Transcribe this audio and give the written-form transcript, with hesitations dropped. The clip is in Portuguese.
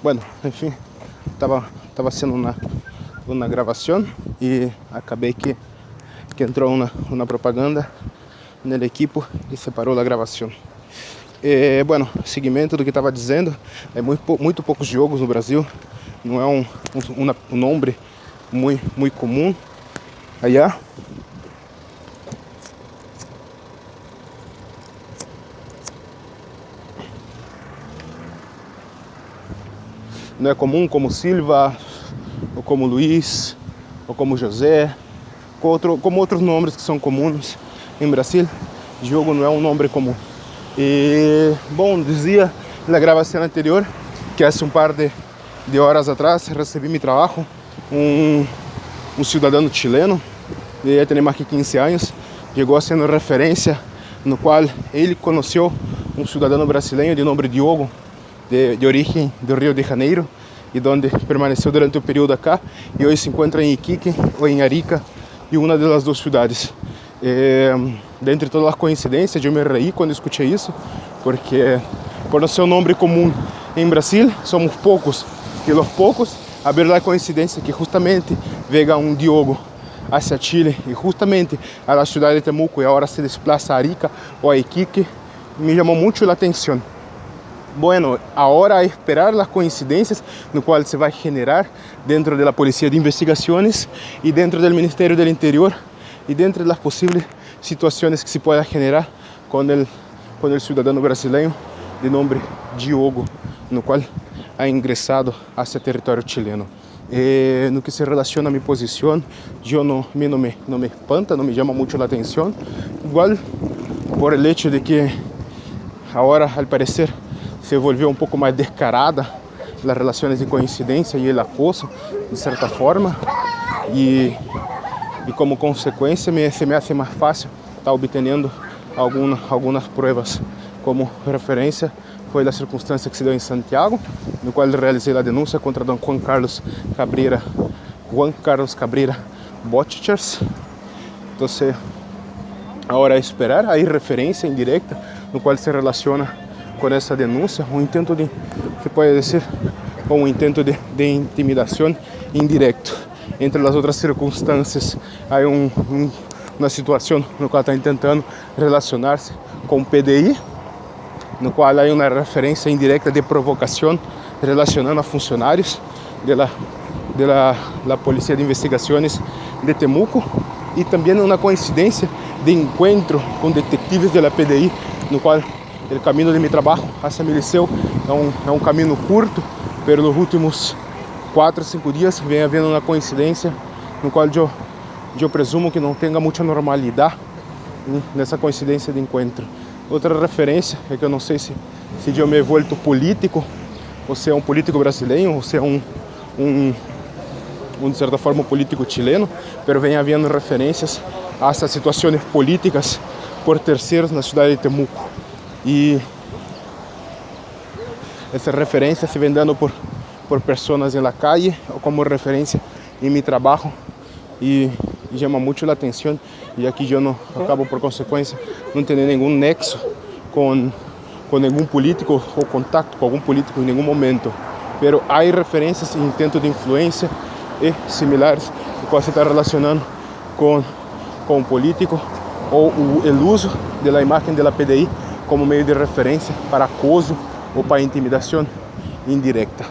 Bueno, enfim, tava sendo uma gravação e acabei que entrou uma propaganda no equipo e separou a gravação. Bueno, seguimento do que estava dizendo, muito poucos jogos no Brasil, não é um nome muito comum allá. Não é comum como Silva, ou como Luiz, ou como José, como outros nomes que são comuns em Brasil. Jogo não é um nome comum. E, bom, dizia na gravação anterior que há um par de horas atrás recebi meu trabalho um cidadão chileno, ele tem mais que 15 anos, chegou sendo referência no qual ele conheceu um cidadão brasileiro de nome Diogo, de origem do Rio de Janeiro, e onde permaneceu durante o período acá, e hoje se encontra em Iquique ou em Arica, em uma das duas cidades. Dentre todas as coincidências, eu me reí quando escutei isso, porque por não ser um nome comum em Brasil, somos poucos, e os poucos, a verdade coincidência é que justamente veio um Diogo hacia Chile, e justamente a la cidade de Temuco, e agora se desplaza a Arica ou a Iquique, me chamou muito a atenção. Bueno, agora é esperar as coincidências no qual se vai generar dentro da Polícia de Investigações e dentro do Ministério do Interior e dentro das possíveis situações que se pode generar com o cidadão brasileiro de nome Diogo, no qual ha ingressado hacia território chileno. No que se relaciona a minha posição, eu não me espanta, não me chama muito a atenção, igual por el hecho de que agora, al parecer, se volvió um pouco mais descarada as relações de coincidência e o acoso, de certa forma, e como consequência se me hace mais fácil estar obtendo algumas provas. Como referência foi a circunstância que se deu em Santiago, no qual realizei a denúncia contra Don Juan Carlos Cabrera Botchers. Então, agora é esperar a referência indireta, no qual se relaciona com essa denúncia, um intento de, se pode dizer, um intento de intimidação indireto. Entre as outras circunstâncias, há uma situação no qual está tentando relacionar-se com o PDI, no qual há uma referência indireta de provocação relacionando a funcionários da Polícia de Investigações de Temuco, e também uma coincidência de encontro com detetives da PDI, no qual o caminho de meu trabalho hacia meu liceu é um caminho curto, pelos últimos 4 a 5 dias vem havendo uma coincidência no qual eu presumo que não tenha muita normalidade nessa coincidência de encontro. Outra referência é que eu não sei se eu me he vuelto político, ou se é um político brasileiro, ou se é de certa forma um político chileno, mas vem havendo referências a essas situações políticas por terceiros na cidade de Temuco. E essa referência se vem dando por pessoas na calle ou como referência em meu trabalho, e chama muito a atenção, e aqui eu não acabo por consequência não tendo nenhum nexo com nenhum político ou contato com algum político em nenhum momento, mas há referências e intento de influência e similares que pode estar relacionando com o político ou o uso da imagem da PDI como meio de referência para acoso ou para intimidação indireta.